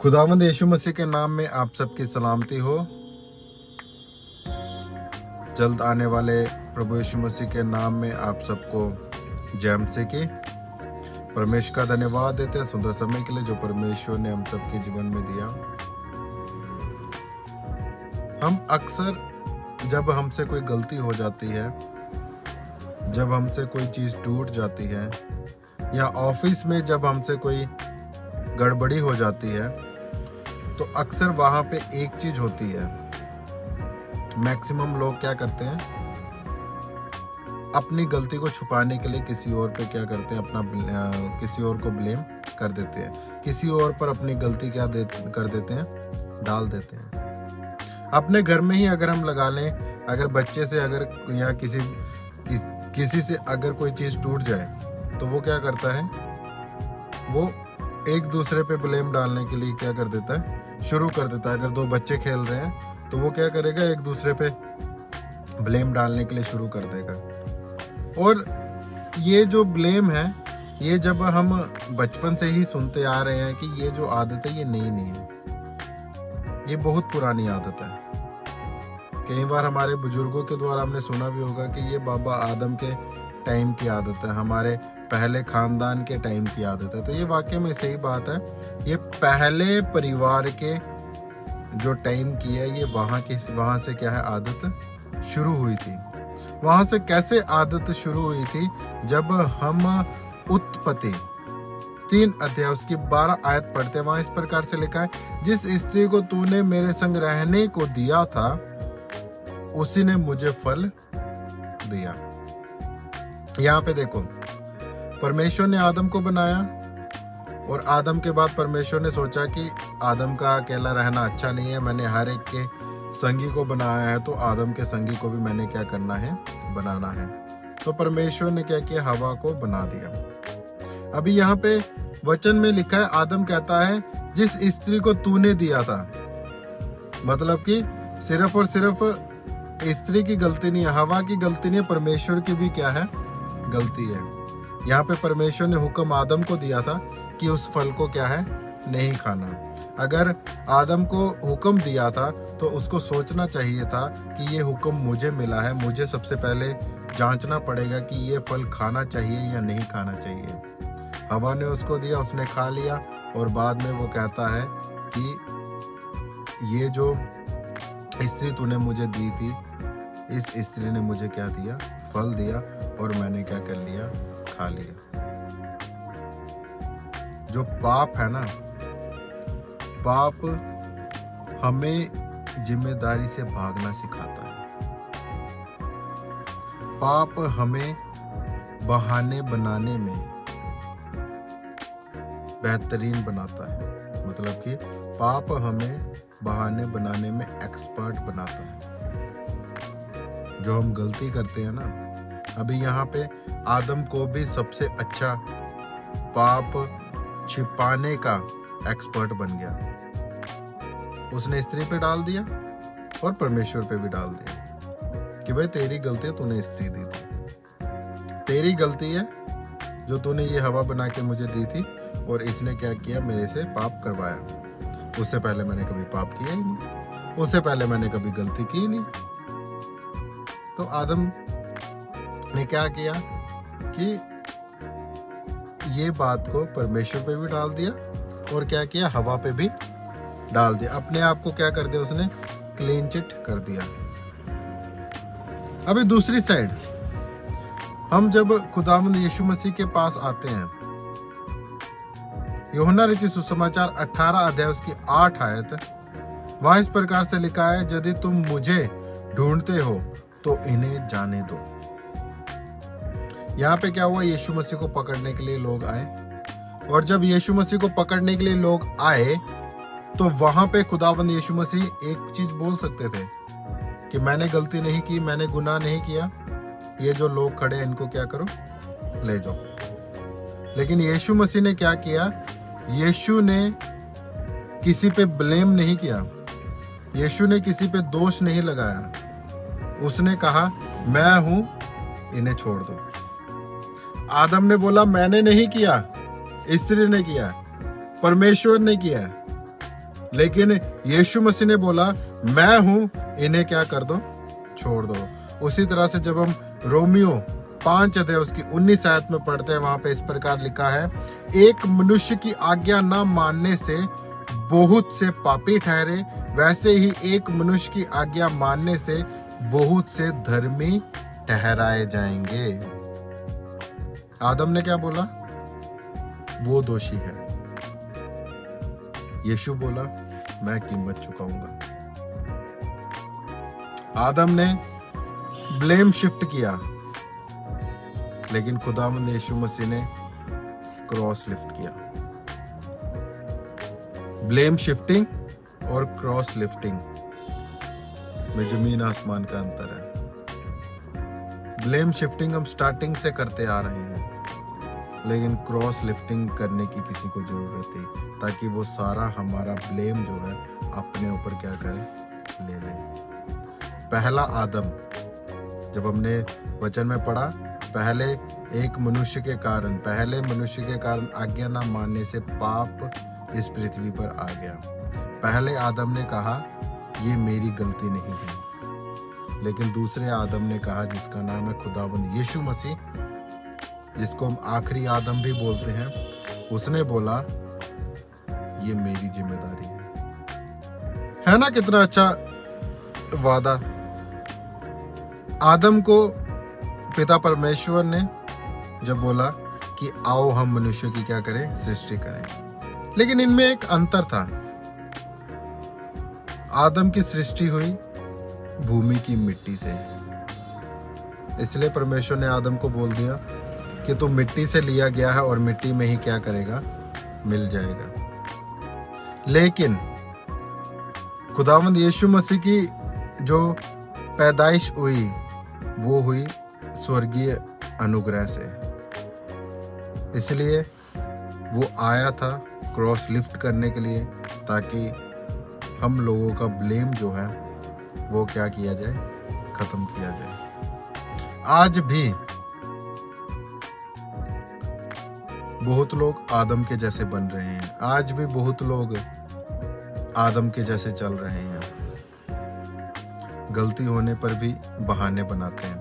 खुदावंद यीशु मसीह के नाम में आप सबकी सलामती हो। जल्द आने वाले प्रभु यीशु मसीह के नाम में आप सबको जय मसीह की। परमेश्वर का धन्यवाद देते हैं सुंदर समय के लिए जो परमेश्वर ने हम सबके जीवन में दिया। हम अक्सर जब हमसे कोई गलती हो जाती है, जब हमसे कोई चीज टूट जाती है, या ऑफिस में जब हमसे कोई गड़बड़ी हो जाती है, तो अक्सर वहां पे एक चीज होती है। मैक्सिमम लोग क्या करते हैं, अपनी गलती को छुपाने के लिए किसी और पे क्या करते हैं, किसी और को ब्लेम कर देते हैं, किसी और पर अपनी गलती कर देते हैं, डाल देते हैं। अपने घर में ही अगर हम लगा लें, अगर बच्चे से अगर या किसी से अगर कोई चीज टूट जाए, तो वो क्या करता है, वो एक दूसरे पे ब्लेम डालने के लिए क्या कर देता है, शुरू कर देता है। अगर दो बच्चे खेल रहे हैं तो वो क्या करेगा, एक दूसरे पे ब्लेम डालने के लिए शुरू कर देगा। और ये जो ब्लेम है, ये जब हम बचपन से ही सुनते आ रहे हैं कि ये जो आदत है ये नई नहीं है, ये बहुत पुरानी आदत है। कई बार हमारे बुजुर्गों के द्वारा हमने सुना भी होगा कि ये बाबा आदम के टाइम की आदत है, हमारे पहले खानदान के टाइम की आदत है। तो ये वाकई में सही बात है। ये पहले परिवार के जो टाइम की है, ये वहां से क्या है, आदत शुरू हुई थी। वहां से कैसे आदत शुरू हुई थी, जब हम उत्पत्ति 3 अध्याय उसकी 12 आयत पढ़ते हैं, वहां इस प्रकार से लिखा है, जिस स्त्री को तूने मेरे संग रहने को दिया था उसी ने मुझे फल दिया। यहाँ पे देखो, परमेश्वर ने आदम को बनाया, और आदम के बाद परमेश्वर ने सोचा कि आदम का अकेला रहना अच्छा नहीं है, मैंने हर एक के संगी को बनाया है, तो आदम के संगी को भी मैंने क्या करना है, बनाना है। तो परमेश्वर ने क्या किया, हवा को बना दिया। अभी यहाँ पे वचन में लिखा है, आदम कहता है जिस स्त्री को तूने दिया था, मतलब कि सिर्फ और सिर्फ स्त्री की गलती नहीं है, हवा की गलती नहीं है, परमेश्वर की भी क्या है, गलती है। यहाँ पे परमेश्वर ने हुक्म आदम को दिया था कि उस फल को क्या है, नहीं खाना। अगर आदम को हुक्म दिया था तो उसको सोचना चाहिए था कि ये हुक्म मुझे मिला है, मुझे सबसे पहले जांचना पड़ेगा कि ये फल खाना चाहिए या नहीं खाना चाहिए। हवा ने उसको दिया, उसने खा लिया, और बाद में वो कहता है कि ये जो स्त्री तूने मुझे दी थी, इस स्त्री ने मुझे क्या दिया, फल दिया, और मैंने क्या कर लिया, खा लिया। जो पाप है ना, पाप हमें जिम्मेदारी से भागना सिखाता है। पाप हमें बहाने बनाने में बेहतरीन बनाता है, मतलब कि पाप हमें बहाने बनाने में एक्सपर्ट बनाता है। जो हम गलती करते हैं ना, अभी यहाँ पे आदम को भी सबसे अच्छा पाप छिपाने का एक्सपर्ट बन गया। उसने स्त्री पे डाल दिया और परमेश्वर पे भी डाल दिया कि भाई तेरी गलती है, तूने स्त्री दी थी, तेरी गलती है जो तूने ये हवा बना के मुझे दी थी, और इसने क्या किया, मेरे से पाप करवाया। उससे पहले मैंने कभी पाप किया ही नहीं, उससे पहले मैंने कभी गलती की नहीं। तो आदम ने क्या किया कि ये बात को परमेश्वर पे भी डाल दिया, और क्या किया, हवा पे भी डाल दिया। अपने आप को क्या कर दिया, उसने क्लीन चिट कर दिया। अभी दूसरी साइड, हम जब खुदावंद यीशु मसीह के पास आते हैं, यूहन्ना रचित सुसमाचार 18 अध्याय उसकी 8 आयत, वहां इस प्रकार से लिखा है, यदि तुम मुझे ढूंढते हो तो इन्हें जाने दो। यहाँ पे क्या हुआ, यीशु मसीह को पकड़ने के लिए लोग आए, और जब यीशु मसीह को पकड़ने के लिए लोग आए, तो वहां पे खुदावंद यीशु मसीह एक चीज बोल सकते थे कि मैंने गलती नहीं की, मैंने गुनाह नहीं किया, ये जो लोग खड़े हैं इनको क्या करो, ले जाओ। लेकिन यीशु मसीह ने क्या किया, यीशु ने किसी पे ब्लेम नहीं किया, यीशु ने किसी पे दोष नहीं लगाया। उसने कहा मैं हूं, इन्हें छोड़ दो। आदम ने बोला मैंने नहीं किया, स्त्री ने किया, परमेश्वर ने किया। लेकिन यीशु मसीह ने बोला मैं हूं, इन्हें क्या कर दो, छोड़ दो। उसी तरह से जब हम रोमियो 5 अध्याय उसकी 19 आयत में पढ़ते हैं, वहां पे इस प्रकार लिखा है, एक मनुष्य की आज्ञा न मानने से बहुत से पापी ठहरे, वैसे ही एक मनुष्य की आज्ञा मानने से बहुत से धर्मी ठहराए जाएंगे। आदम ने क्या बोला? वो दोषी है। यीशु बोला मैं कीमत चुकाऊंगा। आदम ने ब्लेम शिफ्ट किया, लेकिन खुदावंद यीशु मसीह ने क्रॉस लिफ्ट किया। ब्लेम शिफ्टिंग और क्रॉस लिफ्टिंग में जमीन आसमान का अंतर है। ब्लेम शिफ्टिंग हम स्टार्टिंग से करते आ रहे हैं, लेकिन क्रॉस लिफ्टिंग करने की किसी को जरूरत थी, ताकि वो सारा हमारा ब्लेम जो है अपने ऊपर क्या करे, ले ले। पहला आदम, जब हमने वचन में पढ़ा, पहले मनुष्य के कारण आज्ञा न मानने से पाप इस पृथ्वी पर आ गया। पहले आदम ने कहा ये मेरी गलती नहीं है, लेकिन दूसरे आदम ने कहा, जिसका नाम है खुदावंद यीशु मसीह, जिसको हम आखिरी आदम भी बोलते हैं, उसने बोला ये मेरी जिम्मेदारी है ना। कितना अच्छा वादा। आदम को पिता परमेश्वर ने जब बोला कि आओ हम मनुष्य की क्या करें, सृष्टि करें, लेकिन इनमें एक अंतर था। आदम की सृष्टि हुई भूमि की मिट्टी से, इसलिए परमेश्वर ने आदम को बोल दिया कि तू मिट्टी से लिया गया है और मिट्टी में ही क्या करेगा, मिल जाएगा। लेकिन खुदावंद यीशु मसीह की जो पैदाइश हुई वो हुई स्वर्गीय अनुग्रह से, इसलिए वो आया था क्रॉस लिफ्ट करने के लिए, ताकि हम लोगों का ब्लेम जो है वो क्या किया जाए, खत्म किया जाए। आज भी बहुत लोग आदम के जैसे बन रहे हैं, आज भी बहुत लोग आदम के जैसे चल रहे हैं। गलती होने पर भी बहाने बनाते हैं,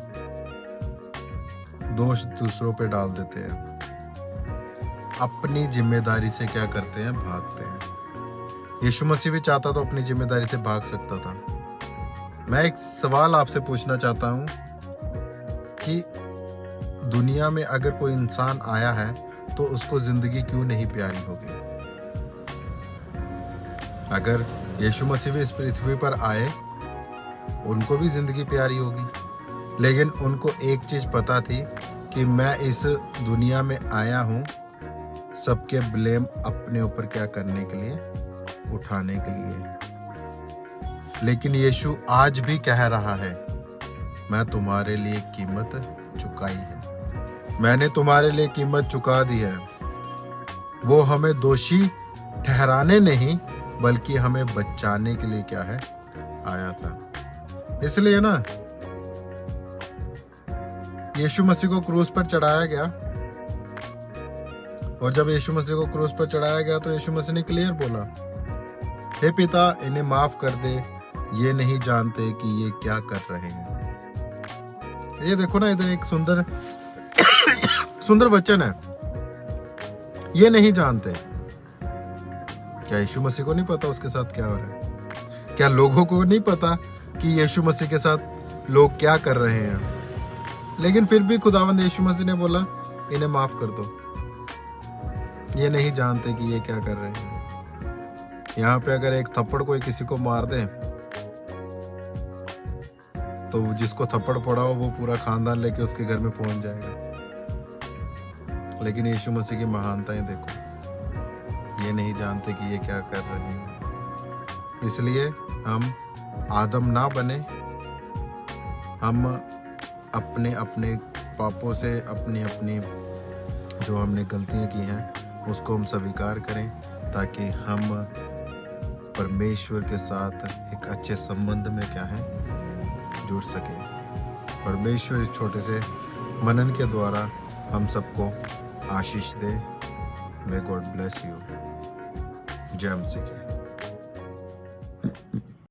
दोष दूसरों पे डाल देते हैं, अपनी जिम्मेदारी से क्या करते हैं, भागते हैं। यीशु मसीह भी चाहता तो अपनी जिम्मेदारी से भाग सकता था। मैं एक सवाल आपसे पूछना चाहता हूं कि दुनिया में अगर कोई इंसान आया है तो उसको जिंदगी क्यों नहीं प्यारी होगी? अगर यीशु मसीह भी इस पृथ्वी पर आए, उनको भी जिंदगी प्यारी होगी, लेकिन उनको एक चीज पता थी कि मैं इस दुनिया में आया हूं सबके ब्लेम अपने ऊपर क्या करने के लिए, उठाने के लिए। लेकिन यीशु आज भी कह रहा है मैं तुम्हारे लिए कीमत चुकाई है, मैंने तुम्हारे लिए कीमत चुका दी है। वो हमें दोषी ठहराने नहीं बल्कि हमें बचाने के लिए क्या है, आया था। इसलिए ना यीशु मसीह को क्रूस पर चढ़ाया गया, और जब यीशु मसीह को क्रूस पर चढ़ाया गया तो यीशु मसीह ने क्लियर बोला, हे पिता इन्हें माफ कर दे, ये नहीं जानते कि ये क्या कर रहे हैं। ये देखो ना, इधर एक सुंदर सुंदर वचन है, ये नहीं जानते। क्या यीशु मसीह को नहीं पता उसके साथ क्या हो रहा है? क्या लोगों को नहीं पता कि यीशु मसीह के साथ लोग क्या कर रहे हैं? लेकिन फिर भी खुदावंद यीशु मसीह ने बोला इन्हें माफ कर दो, ये नहीं जानते कि ये क्या कर रहे हैं। यहाँ पे अगर एक थप्पड़ कोई किसी को मार दे तो जिसको थप्पड़ पड़ा हो वो पूरा खानदान लेके उसके घर में पहुंच जाएगा। लेकिन यीशु मसीह की महानताएं देखो, ये नहीं जानते कि ये क्या कर रहे हैं। इसलिए हम आदम ना बने, हम अपने अपने पापों से अपनी अपनी जो हमने गलतियां की हैं उसको हम स्वीकार करें, ताकि हम परमेश्वर के साथ एक अच्छे संबंध में क्या है, जुड़ सके। परमेश्वर इस छोटे से मनन के द्वारा हम सबको आशीष दे। May God bless you. जय मसीह।